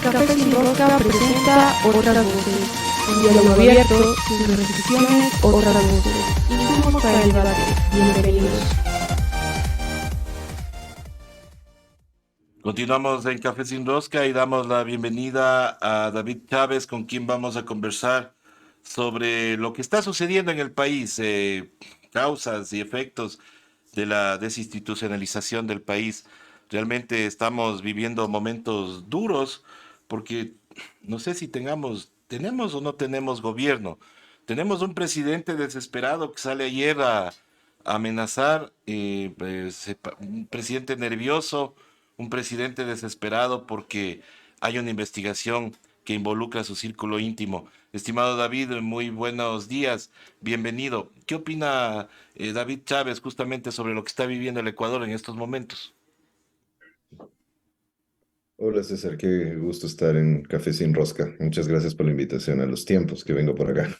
Café sin Rosca presenta Otras Voces, un diálogo abierto, sin restricciones, otras voces, insumos para el debate. Bienvenidos. Continuamos en Café Sin Rosca y damos la bienvenida a David Chávez, con quien vamos a conversar sobre lo que está sucediendo en el país, causas y efectos de la desinstitucionalización del país. Realmente estamos viviendo momentos duros porque no sé si tenemos o no tenemos gobierno. Tenemos un presidente desesperado que sale ayer a amenazar, un presidente nervioso, un presidente desesperado porque hay una investigación que involucra a su círculo íntimo. Estimado David, muy buenos días, bienvenido. ¿Qué opina David Chávez justamente sobre lo que está viviendo el Ecuador en estos momentos? Hola César, qué gusto estar en Café Sin Rosca. Muchas gracias por la invitación a los tiempos que vengo por acá.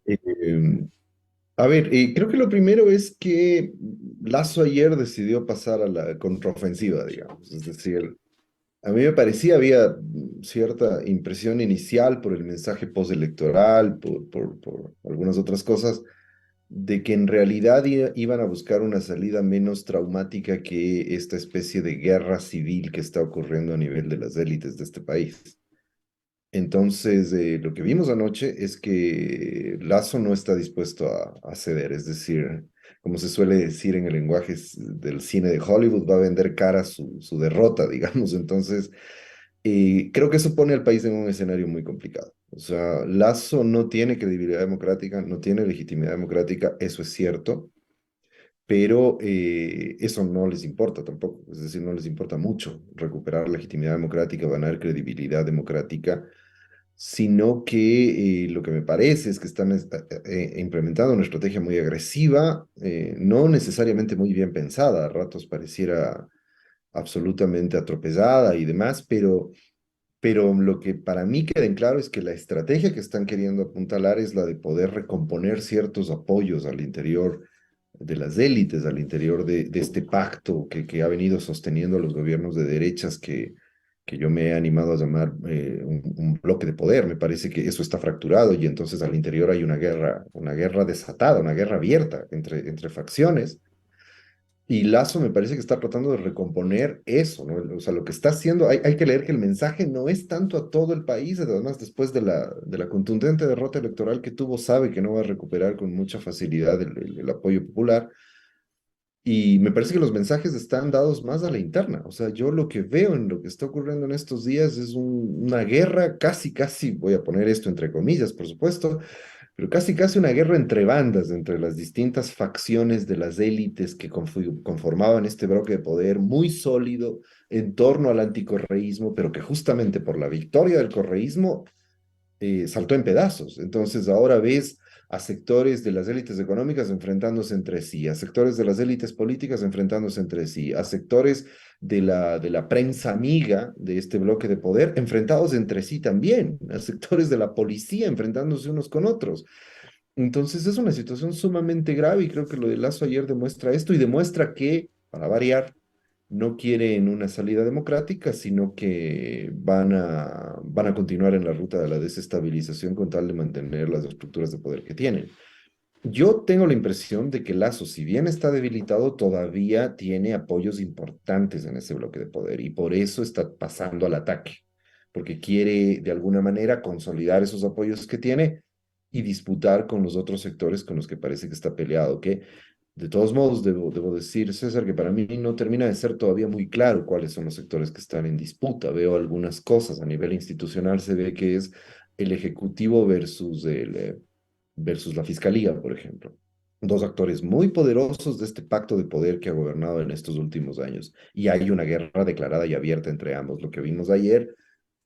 Eh, Creo que lo primero es que Lazo ayer decidió pasar a la contraofensiva, digamos. Es decir, a mí me parecía, había cierta impresión inicial por el mensaje postelectoral, por algunas otras cosas, de que en realidad iban a buscar una salida menos traumática que esta especie de guerra civil que está ocurriendo a nivel de las élites de este país. Entonces, lo que vimos anoche es que Lazo no está dispuesto a ceder, es decir, como se suele decir en el lenguaje del cine de Hollywood, va a vender cara su derrota, digamos. Entonces, creo que eso pone al país en un escenario muy complicado. O sea, Lazo no tiene credibilidad democrática, no tiene legitimidad democrática, eso es cierto, pero eso no les importa tampoco. Es decir, no les importa mucho recuperar legitimidad democrática, ganar credibilidad democrática, sino que lo que me parece es que están implementando una estrategia muy agresiva, no necesariamente muy bien pensada, a ratos pareciera absolutamente atropellada y demás, pero lo que para mí queda en claro es que la estrategia que están queriendo apuntalar es la de poder recomponer ciertos apoyos al interior de las élites, al interior de este pacto que ha venido sosteniendo a los gobiernos de derechas que yo me he animado a llamar un bloque de poder. Me parece que eso está fracturado y entonces al interior hay una guerra desatada, una guerra abierta entre facciones. Y Lazo me parece que está tratando de recomponer eso, ¿no? O sea, lo que está haciendo, hay que leer que el mensaje no es tanto a todo el país, además después de la contundente derrota electoral que tuvo, sabe que no va a recuperar con mucha facilidad el apoyo popular. Y me parece que los mensajes están dados más a la interna. O sea, yo lo que veo en lo que está ocurriendo en estos días es una guerra, casi, voy a poner esto entre comillas, por supuesto, pero casi una guerra entre bandas, entre las distintas facciones de las élites que conformaban este bloque de poder muy sólido en torno al anticorreísmo, pero que justamente por la victoria del correísmo saltó en pedazos. Entonces ahora ves a sectores de las élites económicas enfrentándose entre sí, a sectores de las élites políticas enfrentándose entre sí, a sectores de la prensa amiga de este bloque de poder enfrentados entre sí también, a sectores de la policía enfrentándose unos con otros. Entonces es una situación sumamente grave y creo que lo de Lazo ayer demuestra esto y demuestra que, para variar, no quieren una salida democrática, sino que van a continuar en la ruta de la desestabilización con tal de mantener las estructuras de poder que tienen. Yo tengo la impresión de que Lazo, si bien está debilitado, todavía tiene apoyos importantes en ese bloque de poder y por eso está pasando al ataque, porque quiere de alguna manera consolidar esos apoyos que tiene y disputar con los otros sectores con los que parece que está peleado, que de todos modos debo decir, César, que para mí no termina de ser todavía muy claro cuáles son los sectores que están en disputa. Veo algunas cosas a nivel institucional, se ve que es el Ejecutivo versus la Fiscalía, por ejemplo. Dos actores muy poderosos de este pacto de poder que ha gobernado en estos últimos años. Y hay una guerra declarada y abierta entre ambos. Lo que vimos ayer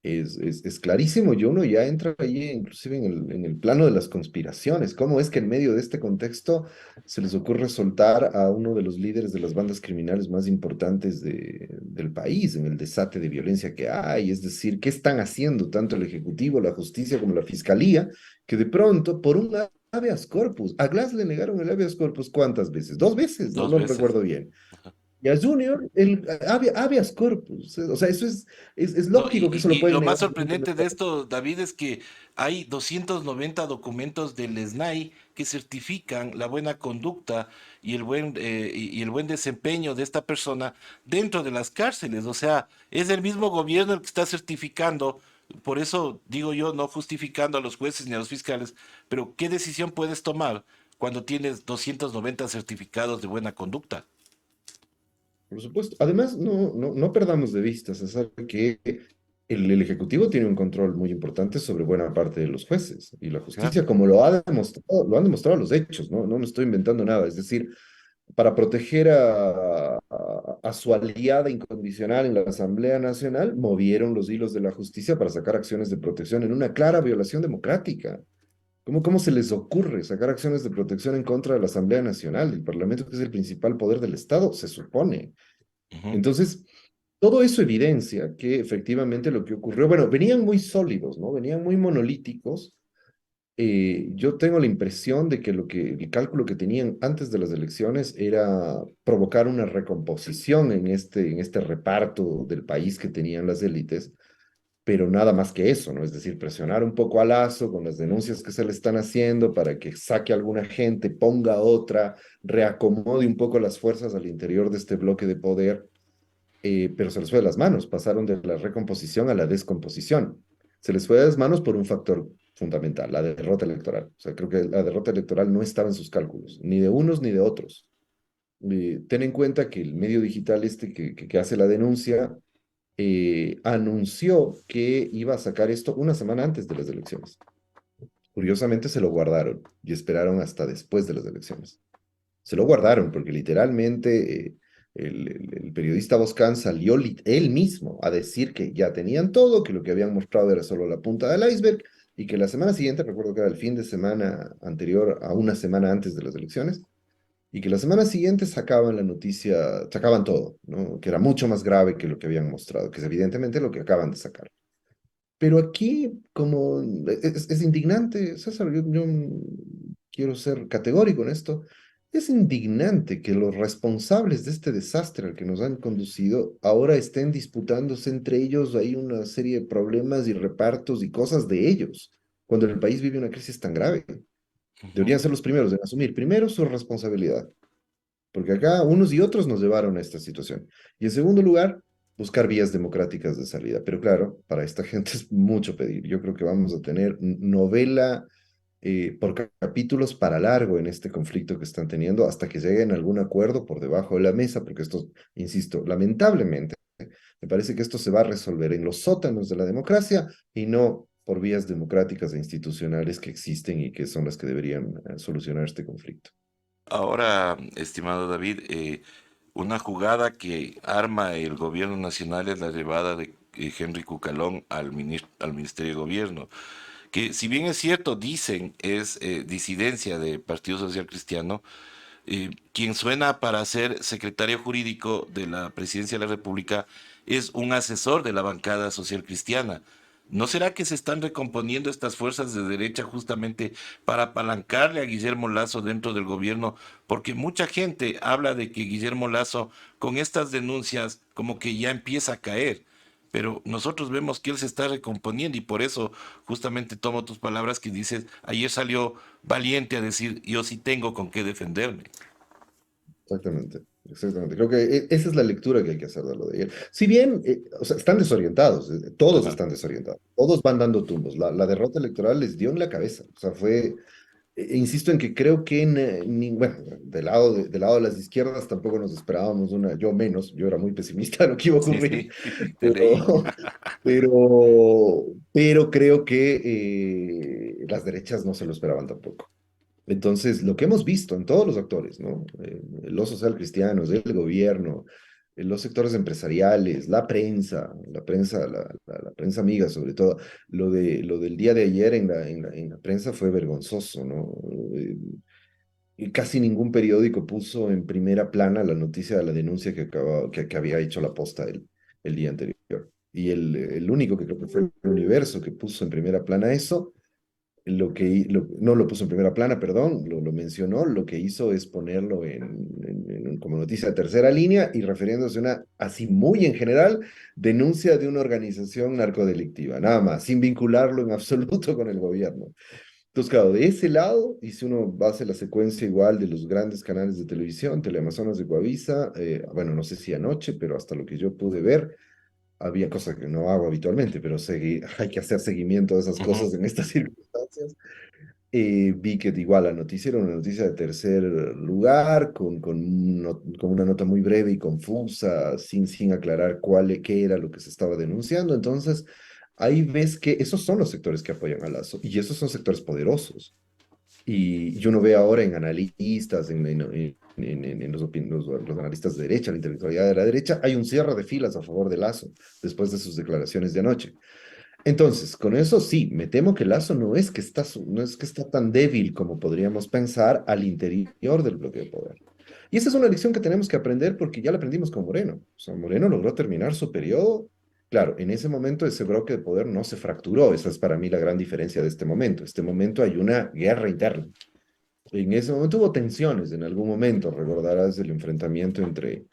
es clarísimo y uno ya entra ahí inclusive en el plano de las conspiraciones. ¿Cómo es que en medio de este contexto se les ocurre soltar a uno de los líderes de las bandas criminales más importantes del país en el desate de violencia que hay? Es decir, ¿qué están haciendo tanto el Ejecutivo, la Justicia como la Fiscalía que de pronto por un habeas corpus, a Glass le negaron el habeas corpus cuántas veces? Dos veces, no, Dos no veces. recuerdo bien. Y a Junior, el habeas corpus. O sea, eso es No, lógico que eso lo y pueden lo más negar. sorprendente de esto, David, es que hay 290 documentos del SNAI que certifican la buena conducta y el buen desempeño de esta persona dentro de las cárceles. O sea, es el mismo gobierno el que está certificando. Por eso digo yo, no justificando a los jueces ni a los fiscales, pero ¿qué decisión puedes tomar cuando tienes 290 certificados de buena conducta? Por supuesto. Además, no perdamos de vista, César, que el Ejecutivo tiene un control muy importante sobre buena parte de los jueces y la Claro. justicia, como lo han demostrado los hechos, ¿no? No me estoy inventando nada. Es decir, para proteger a su aliada incondicional en la Asamblea Nacional, movieron los hilos de la justicia para sacar acciones de protección en una clara violación democrática. ¿Cómo se les ocurre sacar acciones de protección en contra de la Asamblea Nacional, del Parlamento, que es el principal poder del Estado? Se supone. Ujú. Entonces, todo eso evidencia que efectivamente lo que ocurrió, bueno, venían muy sólidos, ¿no? Venían muy monolíticos. Yo tengo la impresión de que el cálculo que tenían antes de las elecciones era provocar una recomposición en este reparto del país que tenían las élites, pero nada más que eso, ¿no? Es decir, presionar un poco a Lazo con las denuncias que se le están haciendo para que saque a alguna gente, ponga a otra, reacomode un poco las fuerzas al interior de este bloque de poder, pero se les fue de las manos, pasaron de la recomposición a la descomposición. Se les fue de las manos por un factor fundamental, la derrota electoral. O sea, creo que la derrota electoral no estaba en sus cálculos, ni de unos ni de otros. Ten en cuenta que el medio digital este que hace la denuncia anunció que iba a sacar esto una semana antes de las elecciones. Curiosamente se lo guardaron y esperaron hasta después de las elecciones. Se lo guardaron porque literalmente el periodista Boscan salió él mismo a decir que ya tenían todo, que lo que habían mostrado era solo la punta del iceberg y que la semana siguiente, recuerdo que era el fin de semana anterior a una semana antes de las elecciones, y que la semana siguiente sacaban la noticia, sacaban todo, ¿no? Que era mucho más grave que lo que habían mostrado, que es evidentemente lo que acaban de sacar. Pero aquí, como es indignante, César, yo quiero ser categórico en esto, es indignante que los responsables de este desastre al que nos han conducido ahora estén disputándose entre ellos. Hay una serie de problemas y repartos y cosas de ellos, cuando el país vive una crisis tan grave. Ujú. Deberían ser los primeros en asumir primero su responsabilidad, porque acá unos y otros nos llevaron a esta situación. Y en segundo lugar, buscar vías democráticas de salida. Pero claro, para esta gente es mucho pedir. Yo creo que vamos a tener novela por capítulos para largo en este conflicto que están teniendo hasta que lleguen a algún acuerdo por debajo de la mesa, porque esto, insisto, lamentablemente, me parece que esto se va a resolver en los sótanos de la democracia y no por vías democráticas e institucionales que existen y que son las que deberían solucionar este conflicto. Ahora, estimado David, una jugada que arma el gobierno nacional es la llevada de Henry Cucalón al Ministerio de Gobierno, que si bien es cierto, dicen es disidencia del Partido Social Cristiano, quien suena para ser secretario jurídico de la Presidencia de la República es un asesor de la bancada social cristiana. ¿No será que se están recomponiendo estas fuerzas de derecha justamente para apalancarle a Guillermo Lazo dentro del gobierno? Porque mucha gente habla de que Guillermo Lazo con estas denuncias como que ya empieza a caer, pero nosotros vemos que él se está recomponiendo y por eso justamente tomo tus palabras que dices, ayer salió valiente a decir, yo sí tengo con qué defenderme. Exactamente, exactamente. Creo que esa es la lectura que hay que hacer de lo de ayer. Si bien, o sea, están desorientados, todos Claro. están desorientados, todos van dando tumbos. La derrota electoral les dio en la cabeza. O sea, fue, insisto en que creo que, bueno, del lado de las izquierdas tampoco nos esperábamos una, yo menos, yo era muy pesimista de lo que iba a Sí, ocurrir, sí, te leí. pero, pero creo que las derechas no se lo esperaban tampoco. Entonces, lo que hemos visto en todos los actores, ¿no? Los socialcristianos, el gobierno, los sectores empresariales, la prensa amiga sobre todo, lo del día de ayer en la prensa fue vergonzoso, ¿no? Y casi ningún periódico puso en primera plana la noticia de la denuncia que había hecho la Posta el día anterior. Y el único que creo que fue el Universo que puso en primera plana eso no lo puso en primera plana, perdón, lo mencionó, lo que hizo es ponerlo como noticia de tercera línea y refiriéndose a una, así muy en general, denuncia de una organización narcodelictiva, nada más, sin vincularlo en absoluto con el gobierno. Entonces, claro, de ese lado, y si uno hace la secuencia igual de los grandes canales de televisión, Teleamazonas de Coavisa, bueno, no sé si anoche, pero hasta lo que yo pude ver, había cosas que no hago habitualmente, pero hay que hacer seguimiento de esas Ujú. cosas en estas circunstancias. Vi que igual la noticia era una noticia de tercer lugar, con una nota muy breve y confusa, sin aclarar qué era lo que se estaba denunciando. Entonces, ahí ves que esos son los sectores que apoyan a Lazo, y esos son sectores poderosos. Y uno ve ahora en analistas, en los analistas de derecha, la intelectualidad de la derecha, hay un cierre de filas a favor de Lazo después de sus declaraciones de anoche. Entonces, con eso sí, me temo que Lazo no es que está tan débil como podríamos pensar al interior del bloque de poder. Y esa es una lección que tenemos que aprender porque ya la aprendimos con Moreno. O sea, Moreno logró terminar su periodo. Claro, en ese momento ese bloque de poder no se fracturó. Esa es para mí la gran diferencia de este momento. Este momento hay una guerra interna. En ese momento hubo tensiones, en algún momento recordarás el enfrentamiento entre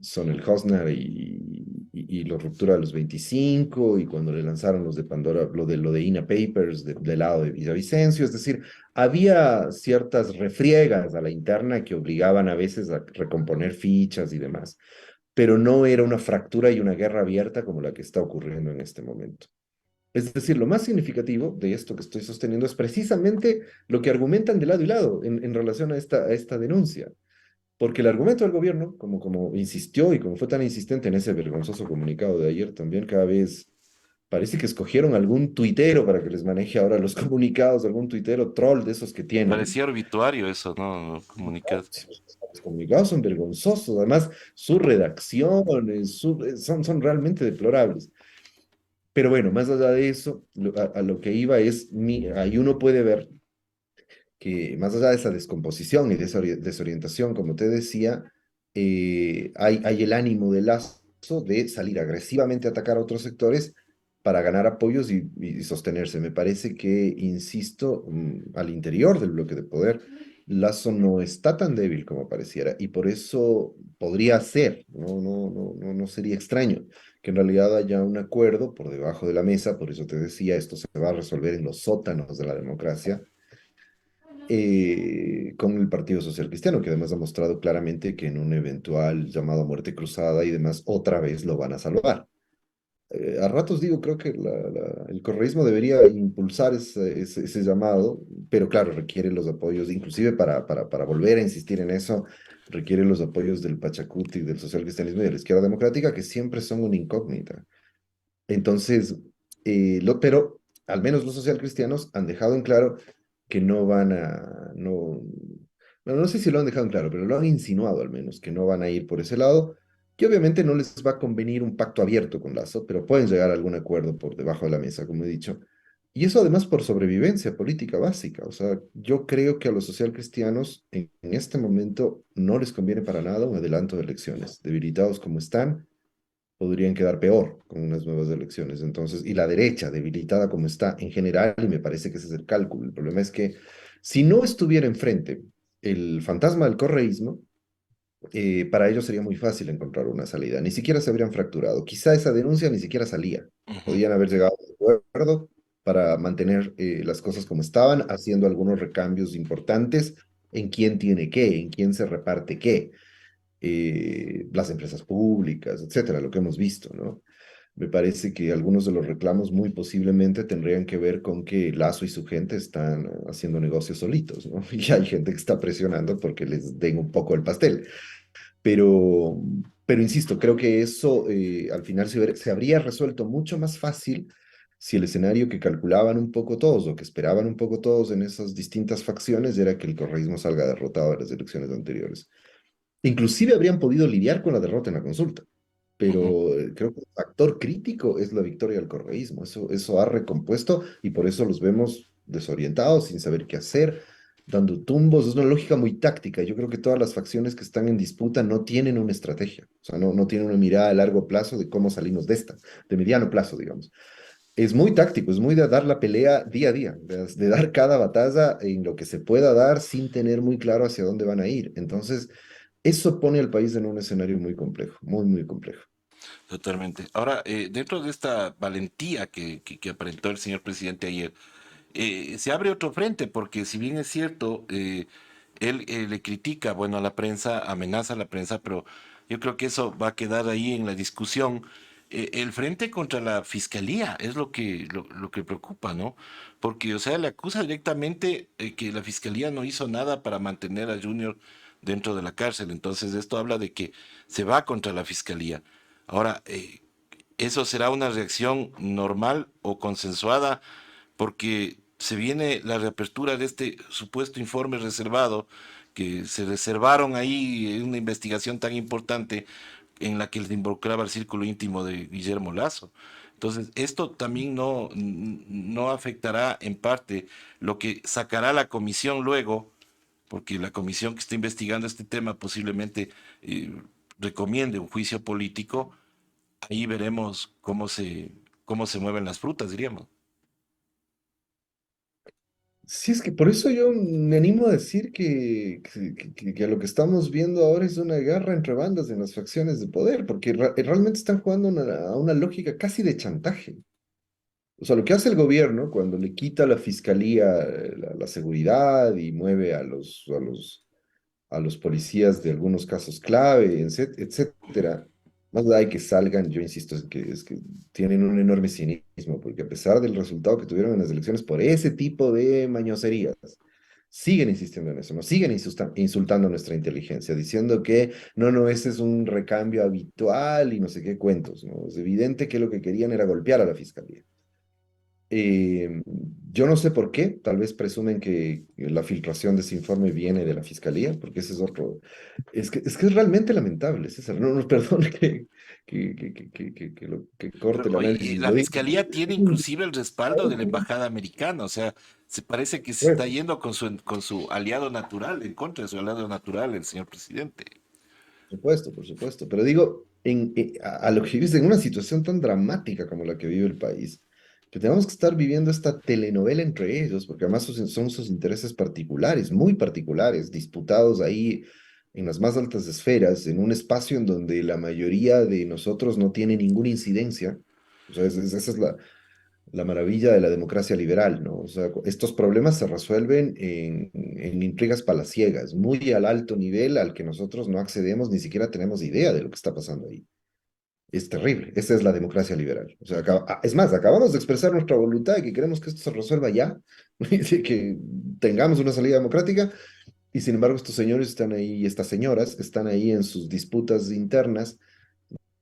Sonel Hosner y la ruptura de los 25 y cuando le lanzaron los de Pandora, lo de INA Papers del lado de Villavicencio, es decir, había ciertas refriegas a la interna que obligaban a veces a recomponer fichas y demás, pero no era una fractura y una guerra abierta como la que está ocurriendo en este momento. Es decir, lo más significativo de esto que estoy sosteniendo es precisamente lo que argumentan de lado y lado en relación a esta denuncia. Porque el argumento del gobierno, como insistió y como fue tan insistente en ese vergonzoso comunicado de ayer, también cada vez parece que escogieron algún tuitero para que les maneje ahora los comunicados, algún tuitero troll de esos que tienen. Parecía obituario eso, ¿no? Comunicado. Sí, los comunicados son vergonzosos, además sus redacciones son realmente deplorables. Pero bueno, más allá de eso, a lo que iba es, ahí uno puede ver que más allá de esa descomposición y de esa desorientación, como te decía, hay el ánimo de Lazo de salir agresivamente a atacar a otros sectores para ganar apoyos y sostenerse. Me parece que, insisto, al interior del bloque de poder, Lazo no está tan débil como pareciera y por eso podría ser, no sería extraño que en realidad haya un acuerdo por debajo de la mesa, por eso te decía, esto se va a resolver en los sótanos de la democracia con el Partido Social Cristiano, que además ha mostrado claramente que en un eventual llamado a muerte cruzada y demás, otra vez lo van a salvar. A ratos digo, creo que el correísmo debería impulsar ese llamado, pero claro, requiere los apoyos, inclusive para volver a insistir en eso, requiere los apoyos del Pachacuti, del social cristianismo y de la izquierda democrática, que siempre son una incógnita. Entonces, pero al menos los socialcristianos han dejado en claro que no van a, no, bueno, no sé si lo han dejado en claro, pero lo han insinuado al menos, que no van a ir por ese lado, que obviamente no les va a convenir un pacto abierto con Lazo, pero pueden llegar a algún acuerdo por debajo de la mesa, como he dicho. Y eso además por sobrevivencia política básica. O sea, yo creo que a los socialcristianos en este momento no les conviene para nada un adelanto de elecciones, debilitados como están podrían quedar peor con unas nuevas elecciones. Entonces, y la derecha, debilitada como está en general, y me parece que ese es el cálculo. El problema es que si no estuviera enfrente el fantasma del correísmo, para ellos sería muy fácil encontrar una salida. Ni siquiera se habrían fracturado. Quizá esa denuncia ni siquiera salía. Ujú. Podían haber llegado a un acuerdo para mantener las cosas como estaban, haciendo algunos recambios importantes en quién tiene qué, en quién se reparte qué las empresas públicas, etcétera, lo que hemos visto, ¿no? Me parece que algunos de los reclamos muy posiblemente tendrían que ver con que Lazo y su gente están haciendo negocios solitos, ¿no? Y hay gente que está presionando porque les den un poco el pastel. Pero, pero insisto, creo que eso al final se habría resuelto mucho más fácil si el escenario que calculaban un poco todos o que esperaban un poco todos en esas distintas facciones era que el correísmo salga derrotado en las elecciones anteriores. Inclusive habrían podido lidiar con la derrota en la consulta, Ujú. pero creo que el factor crítico es la victoria del correísmo. Eso ha recompuesto y por eso los vemos desorientados, sin saber qué hacer, dando tumbos. Es una lógica muy táctica. Yo creo que todas las facciones que están en disputa no tienen una estrategia, o sea, no tienen una mirada a largo plazo de cómo salimos de esta, de mediano plazo, digamos. es muy táctico, es muy de dar la pelea día a día, de dar cada batalla en lo que se pueda dar sin tener muy claro hacia dónde van a ir. Entonces, eso pone al país en un escenario muy complejo, muy, muy complejo. Totalmente. Ahora, dentro de esta valentía que aparentó el señor presidente ayer, se abre otro frente, porque si bien es cierto, él le critica, bueno, a la prensa, amenaza a la prensa, pero yo creo que eso va a quedar ahí en la discusión. El frente contra la fiscalía es lo que preocupa, ¿no? Porque, o sea, le acusa directamente que la fiscalía no hizo nada para mantener a Junior dentro de la cárcel. Entonces, esto habla de que se va contra la fiscalía. Ahora, ¿eso será una reacción normal o consensuada? Porque se viene la reapertura de este supuesto informe reservado, que se reservaron ahí en una investigación tan importante en la que se involucraba el círculo íntimo de Guillermo Lazo. Entonces, esto también no afectará en parte lo que sacará la comisión luego, porque la comisión que está investigando este tema posiblemente eh, recomiende un juicio político. Ahí veremos cómo se mueven las frutas, diríamos. Sí, es que por eso yo me animo a decir que lo que estamos viendo ahora es una guerra entre bandas en las facciones de poder, porque realmente están jugando a una lógica casi de chantaje. O sea, lo que hace el gobierno cuando le quita a la fiscalía la seguridad y mueve a los policías de algunos casos clave, etcétera, más allá de que salgan, yo insisto, es que tienen un enorme cinismo, porque a pesar del resultado que tuvieron en las elecciones por ese tipo de mañoserías, siguen insistiendo en eso, nos siguen insultando a nuestra inteligencia, diciendo que no, ese es un recambio habitual y no sé qué cuentos, ¿no? Es evidente que lo que querían era golpear a la fiscalía. Eh, yo no sé por qué, tal vez presumen que la filtración de ese informe viene de la fiscalía, porque ese es otro. Es que es realmente lamentable, César. No, perdón que Pero, corte el oye, análisis. la Lo digo. fiscalía tiene inclusive el respaldo de la embajada americana, o sea, se parece que se está Pues, yendo con su aliado natural, en contra de su aliado natural, el señor presidente. por supuesto, por supuesto. Pero digo, a lo que vives en una situación tan dramática como la que vive el país, que tenemos que estar viviendo esta telenovela entre ellos, porque además son sus intereses particulares, muy particulares, disputados ahí en las más altas esferas, en un espacio en donde la mayoría de nosotros no tiene ninguna incidencia. O sea, esa es la maravilla de la democracia liberal, ¿no? O sea, estos problemas se resuelven en intrigas palaciegas, muy al alto nivel al que nosotros no accedemos, ni siquiera tenemos idea de lo que está pasando ahí. Es terrible, esa es la democracia liberal. O sea, es más, acabamos de expresar nuestra voluntad de que queremos que esto se resuelva ya, de que tengamos una salida democrática, y sin embargo estos señores están ahí, y estas señoras están ahí en sus disputas internas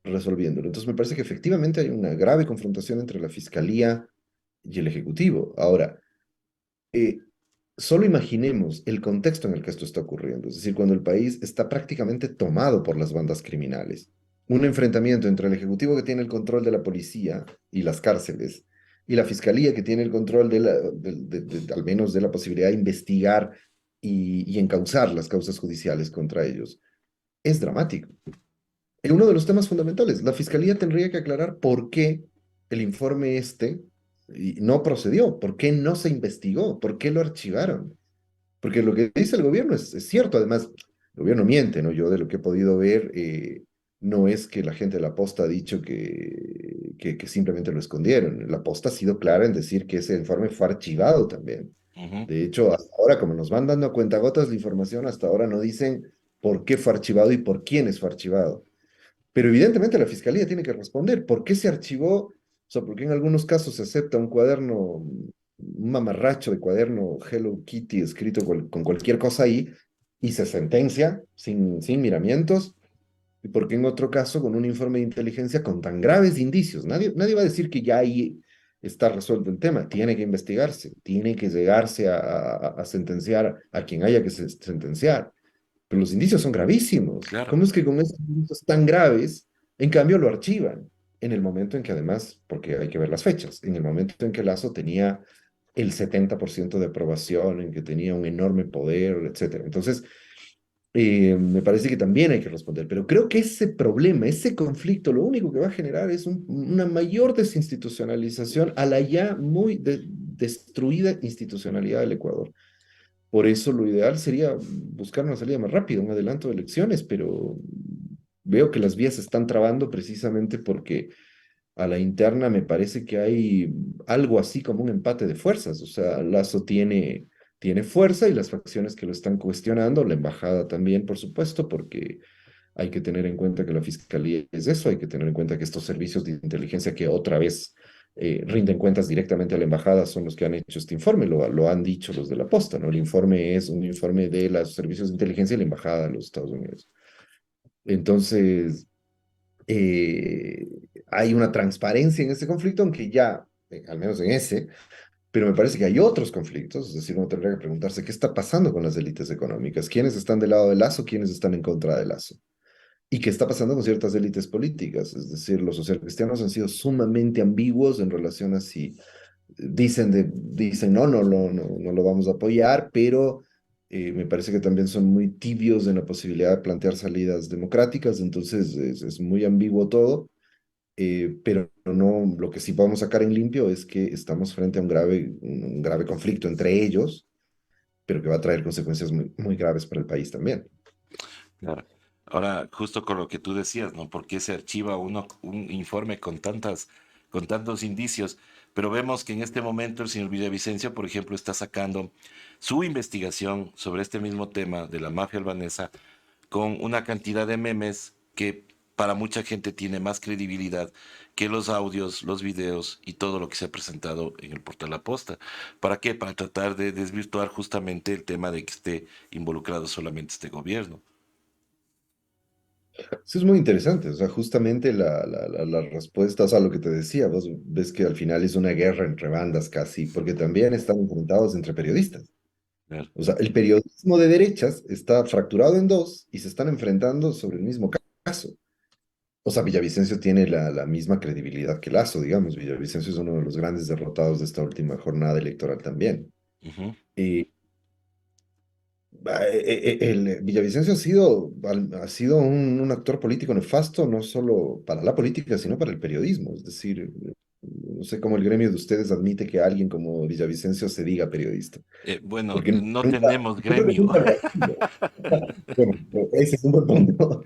resolviéndolo. Entonces me parece que efectivamente hay una grave confrontación entre la fiscalía y el Ejecutivo. Ahora, eh, solo imaginemos el contexto en el que esto está ocurriendo, es decir, cuando el país está prácticamente tomado por las bandas criminales. Un enfrentamiento entre el Ejecutivo que tiene el control de la policía y las cárceles y la Fiscalía que tiene el control al menos de la posibilidad de investigar y encauzar las causas judiciales contra ellos. Es dramático. En uno de los temas fundamentales, la Fiscalía tendría que aclarar por qué el informe no procedió, por qué no se investigó, por qué lo archivaron. Porque lo que dice el gobierno es cierto, además, el gobierno miente, ¿no? Yo de lo que he podido ver, no es que la gente de la Posta ha dicho que simplemente lo escondieron. La Posta ha sido clara en decir que ese informe fue archivado también. Ujú. De hecho, hasta ahora, como nos van dando a cuentagotas la información, hasta ahora no dicen por qué fue archivado y por quiénes fue archivado. Pero evidentemente la fiscalía tiene que responder. ¿Por qué se archivó? O sea, porque en algunos casos se acepta un cuaderno, un mamarracho de cuaderno Hello Kitty escrito con cualquier cosa ahí y se sentencia sin miramientos. Y porque en otro caso, con un informe de inteligencia con tan graves indicios, nadie va a decir que ya ahí está resuelto el tema. Tiene que investigarse, tiene que llegarse a sentenciar a quien haya que sentenciar. Pero los indicios son gravísimos. Claro, ¿Cómo es que con esos indicios tan graves, en cambio lo archivan? En el momento en que además, porque hay que ver las fechas, en el momento en que Lazo tenía el 70% de aprobación, en que tenía un enorme poder, etcétera. Entonces, Me parece que también hay que responder, pero creo que ese problema, ese conflicto, lo único que va a generar es una mayor desinstitucionalización a la ya muy destruida institucionalidad del Ecuador. Por eso lo ideal sería buscar una salida más rápida, un adelanto de elecciones, pero veo que las vías se están trabando precisamente porque a la interna me parece que hay algo así como un empate de fuerzas. O sea, Lazo tiene fuerza y las facciones que lo están cuestionando, la embajada también, por supuesto, porque hay que tener en cuenta que la fiscalía es eso, hay que tener en cuenta que estos servicios de inteligencia que otra vez rinden cuentas directamente a la embajada son los que han hecho este informe, lo han dicho los de la posta, ¿no? El informe es un informe de los servicios de inteligencia y la embajada de los Estados Unidos. Entonces, eh, hay una transparencia en ese conflicto, aunque ya, al menos en ese, pero me parece que hay otros conflictos, es decir, uno tendría que preguntarse qué está pasando con las élites económicas, quiénes están del lado de Lazo, quiénes están en contra de Lazo, y qué está pasando con ciertas élites políticas, es decir, los socialcristianos han sido sumamente ambiguos en relación a si dicen no lo vamos a apoyar, pero me parece que también son muy tibios en la posibilidad de plantear salidas democráticas, entonces es muy ambiguo todo, pero no, lo que sí podemos sacar en limpio es que estamos frente a un grave conflicto entre ellos, pero que va a traer consecuencias muy, muy graves para el país también. Claro. Ahora, justo con lo que tú decías, ¿no? ¿Por qué se archiva un informe con tantos indicios? Pero vemos que en este momento el señor Villavicencio, por ejemplo, está sacando su investigación sobre este mismo tema de la mafia albanesa con una cantidad de memes que para mucha gente tiene más credibilidad que los audios, los videos y todo lo que se ha presentado en el portal La Posta. ¿Para qué? Para tratar de desvirtuar justamente el tema de que esté involucrado solamente este gobierno. Eso es muy interesante, o sea, justamente la respuesta, o sea, lo que te decía, vos ves que al final es una guerra entre bandas casi, porque también están enfrentados entre periodistas. Claro. O sea, el periodismo de derechas está fracturado en dos y se están enfrentando sobre el mismo caso. O sea, Villavicencio tiene la misma credibilidad que Lazo, digamos. Villavicencio es uno de los grandes derrotados de esta última jornada electoral también. Ujú. Y el Villavicencio ha sido un actor político nefasto, no solo para la política, sino para el periodismo. Es decir, no sé cómo el gremio de ustedes admite que alguien como Villavicencio se diga periodista. Bueno, Porque no nunca, tenemos yo creo que gremio. nunca lo ha sido. Bueno, ese es un buen punto.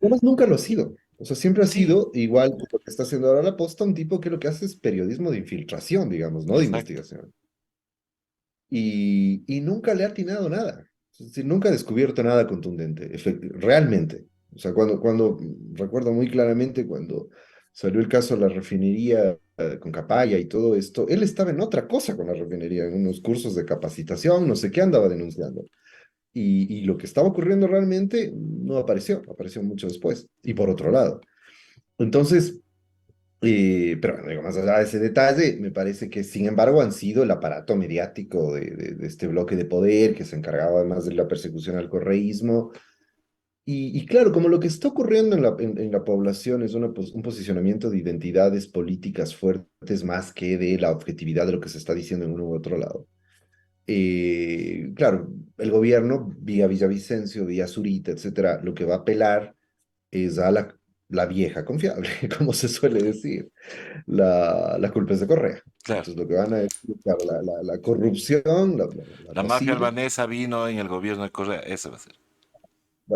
Además, nunca lo ha sido. O sea, siempre ha Sí, sido, igual que lo que está haciendo ahora la Posta, un tipo que lo que hace es periodismo de infiltración, digamos, no de exacto. investigación. Y nunca le ha atinado nada. Es decir, nunca ha descubierto nada contundente, realmente. O sea, recuerdo muy claramente cuando salió el caso de la refinería con Capaya y todo esto, él estaba en otra cosa con la refinería, en unos cursos de capacitación, no sé qué andaba denunciando. Y lo que estaba ocurriendo realmente no apareció, apareció mucho después. Y por otro lado. Entonces, pero bueno, digo, más allá de ese detalle, me parece que sin embargo han sido el aparato mediático de este bloque de poder que se encargaba además de la persecución al correísmo. Y claro, como lo que está ocurriendo en la población es un posicionamiento de identidades políticas fuertes más que de la objetividad de lo que se está diciendo en uno u otro lado. Claro, el gobierno, vía Villavicencio, vía Zurita, etcétera, lo que va a apelar es a la vieja confiable, como se suele decir. La culpa es de Correa. Claro. Entonces, lo que van a decir, claro, la corrupción, la La mafia posible, albanesa vino en el gobierno de Correa. Eso va a ser.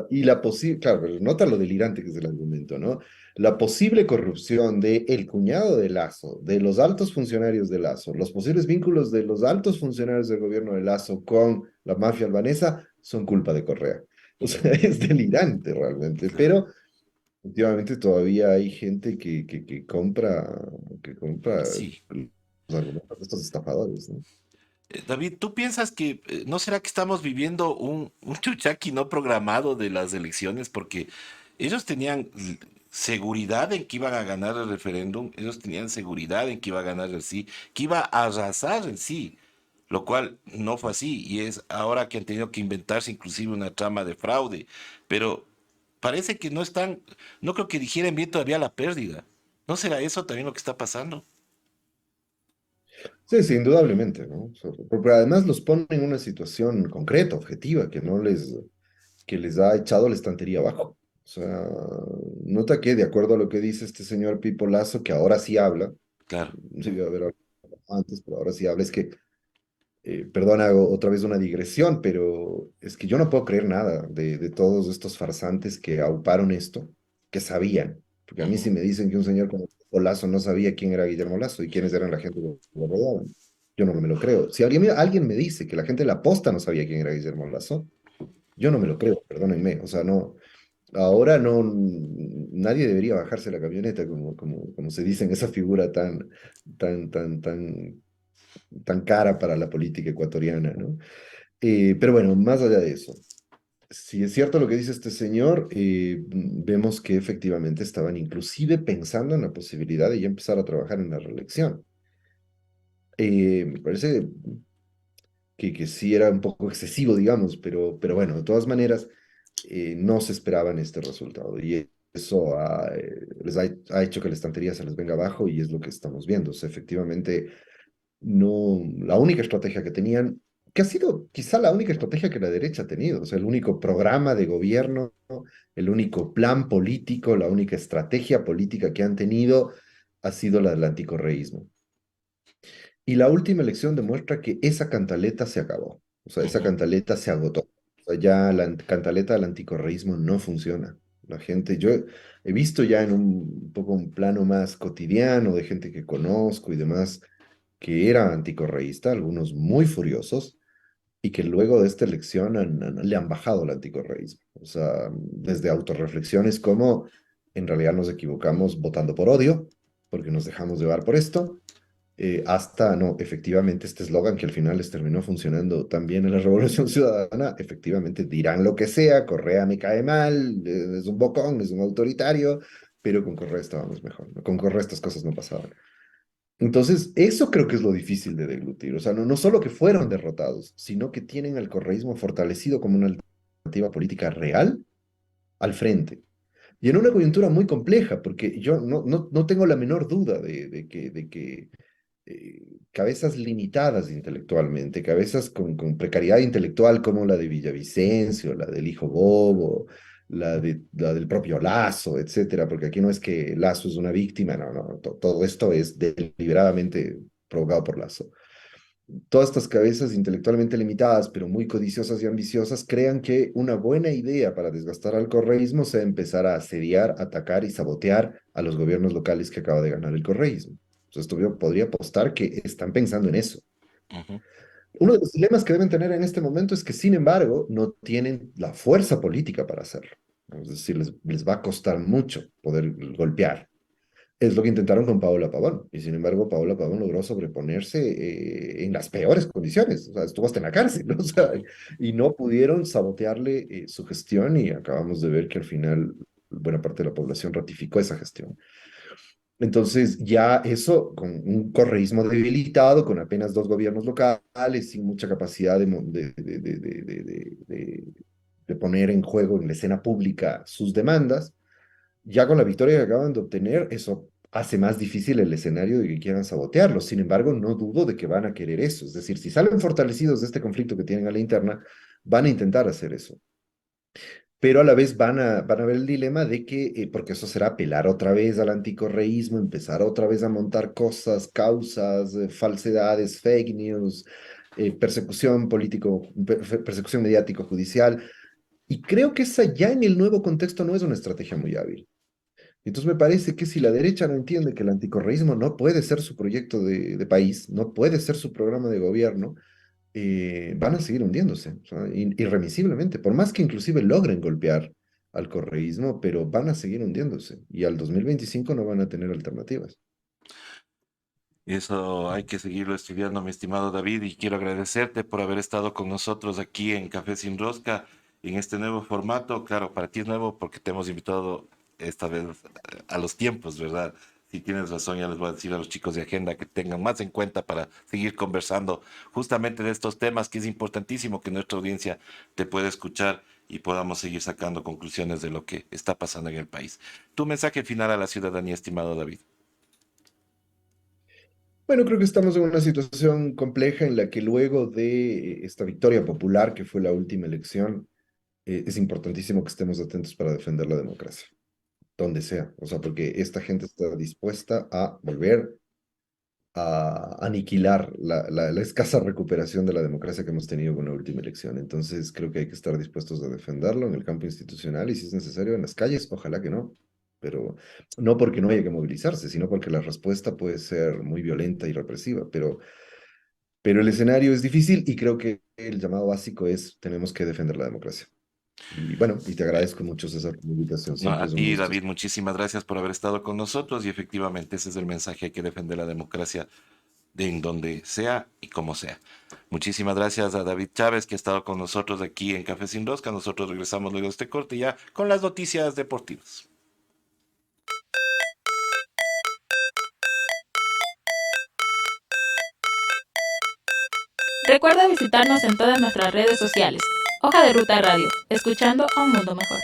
y la posible, claro, pero nota lo delirante que es el argumento, ¿no? La posible corrupción de el cuñado de Lazo, de los altos funcionarios de Lazo, los posibles vínculos de los altos funcionarios del gobierno de Lazo con la mafia albanesa son culpa de Correa. O sea, es delirante realmente, Claro. pero últimamente todavía hay gente que compra Sí. los argumentos de estos estafadores, ¿no? David, ¿tú piensas que no será que estamos viviendo un chuchaqui no programado de las elecciones? Porque ellos tenían seguridad en que iban a ganar el referéndum, ellos tenían seguridad en que iba a ganar el sí, que iba a arrasar el sí, lo cual no fue así y es ahora que han tenido que inventarse inclusive una trama de fraude, pero parece que no están, no creo que digieren bien todavía la pérdida. ¿No será eso también lo que está pasando? Sí, sí, indudablemente, ¿no? Porque además los ponen en una situación concreta, objetiva, que no les... que les ha echado la estantería abajo. O sea, nota que, de acuerdo a lo que dice este señor Pipo Lazo, que ahora sí habla, Claro. debió haber hablado antes, pero ahora sí habla, es que, perdona, hago otra vez una digresión, pero es que yo no puedo creer nada de todos estos farsantes que auparon esto, que sabían, porque a mí Ujú, sí me dicen que un señor como Pipo Lazo no sabía quién era Guillermo Lazo y quiénes eran la gente que lo rodeaban. Yo no me lo creo. Si alguien me dice que la gente de la posta no sabía quién era Guillermo Lazo, yo no me lo creo, perdónenme. O sea, no, ahora no, nadie debería bajarse la camioneta, como se dice en esa figura tan, tan, tan, tan cara para la política ecuatoriana, ¿no? Pero bueno, más allá de eso, si es cierto lo que dice este señor, vemos que efectivamente estaban inclusive pensando en la posibilidad de ya empezar a trabajar en la reelección. Me parece que sí era un poco excesivo, digamos, pero bueno, de todas maneras, no se esperaban este resultado y eso ha hecho que la estantería se les venga abajo y es lo que estamos viendo. O sea, efectivamente, no, la única estrategia que tenían, que ha sido quizá la única estrategia que la derecha ha tenido, o sea, el único programa de gobierno, el único plan político, la única estrategia política que han tenido ha sido la del anticorreísmo. Y la última elección demuestra que esa cantaleta se acabó. O sea, esa ujú. cantaleta se agotó. O sea, ya la cantaleta del anticorreísmo no funciona. La gente, yo he visto ya en un poco un plano más cotidiano de gente que conozco y demás, que era anticorreísta, algunos muy furiosos, y que luego de esta elección le han bajado el anticorreísmo. O sea, desde autorreflexiones como en realidad nos equivocamos votando por odio, porque nos dejamos llevar por esto hasta, no, efectivamente, este eslogan que al final les terminó funcionando también en la Revolución Ciudadana, efectivamente dirán lo que sea, Correa me cae mal, es un bocón, es un autoritario, pero con Correa estábamos mejor, ¿no? Con Correa estas cosas no pasaban. Entonces, eso creo que es lo difícil de deglutir, o sea, no solo que fueron derrotados, sino que tienen al correísmo fortalecido como una alternativa política real al frente. Y en una coyuntura muy compleja, porque yo no tengo la menor duda de que cabezas limitadas intelectualmente, cabezas con precariedad intelectual como la de Villavicencio, la del hijo Bobo, la del propio Lazo, etcétera, porque aquí no es que Lazo es una víctima, no, todo esto es deliberadamente provocado por Lazo. Todas estas cabezas intelectualmente limitadas, pero muy codiciosas y ambiciosas, crean que una buena idea para desgastar al correísmo sea empezar a asediar, atacar y sabotear a los gobiernos locales que acaba de ganar el correísmo. Entonces, esto yo podría apostar que están pensando en eso. Ujú. Uno de los dilemas que deben tener en este momento es que, sin embargo, no tienen la fuerza política para hacerlo. Es decir, les va a costar mucho poder golpear. Es lo que intentaron con Paola Pavón, y sin embargo Paola Pavón logró sobreponerse en las peores condiciones, o sea, estuvo hasta en la cárcel, ¿no? O sea, Ujú. y no pudieron sabotearle su gestión y acabamos de ver que al final buena parte de la población ratificó esa gestión. Entonces ya eso, con un correísmo debilitado, con apenas dos gobiernos locales, sin mucha capacidad de poner en juego en la escena pública sus demandas, ya con la victoria que acaban de obtener, eso hace más difícil el escenario de que quieran sabotearlo. Sin embargo, no dudo de que van a querer eso. Es decir, si salen fortalecidos de este conflicto que tienen a la interna, van a intentar hacer eso. Pero a la vez van a ver el dilema de que, porque eso será apelar otra vez al anticorreísmo, empezar otra vez a montar cosas, causas, falsedades, fake news, persecución político, persecución mediático-judicial. Y creo que esa ya en el nuevo contexto no es una estrategia muy hábil. Entonces me parece que si la derecha no entiende que el anticorreísmo no puede ser su proyecto de país, no puede ser su programa de gobierno, van a seguir hundiéndose, o sea, irremisiblemente, por más que inclusive logren golpear al correísmo, pero van a seguir hundiéndose y al 2025 no van a tener alternativas. Eso hay que seguirlo estudiando, mi estimado David, y quiero agradecerte por haber estado con nosotros aquí en Café Sin Rosca, en este nuevo formato. Claro, para ti es nuevo porque te hemos invitado esta vez a los tiempos, ¿verdad? Si tienes razón, ya les voy a decir a los chicos de agenda que tengan más en cuenta para seguir conversando justamente de estos temas, que es importantísimo que nuestra audiencia te pueda escuchar y podamos seguir sacando conclusiones de lo que está pasando en el país. Tu mensaje final a la ciudadanía, estimado David. Bueno, creo que estamos en una situación compleja en la que luego de esta victoria popular, que fue la última elección, es importantísimo que estemos atentos para defender la democracia, donde sea. O sea, porque esta gente está dispuesta a volver a aniquilar la escasa recuperación de la democracia que hemos tenido con la última elección. Entonces, creo que hay que estar dispuestos a defenderlo en el campo institucional y, si es necesario, en las calles. Ojalá que no. Pero no porque no haya que movilizarse, sino porque la respuesta puede ser muy violenta y represiva. Pero el escenario es difícil y creo que el llamado básico es: tenemos que defender la democracia. Y bueno, y te agradezco mucho, César, por la invitación. No, Siempre a es un ti, gusto. David, muchísimas gracias por haber estado con nosotros y efectivamente ese es el mensaje: hay que defender la democracia de en donde sea y como sea. Muchísimas gracias a David Chávez, que ha estado con nosotros aquí en Café Sin Rosca. Nosotros regresamos luego de este corte ya con las noticias deportivas. Recuerda visitarnos en todas nuestras redes sociales. Hoja de Ruta Radio, escuchando a un mundo mejor.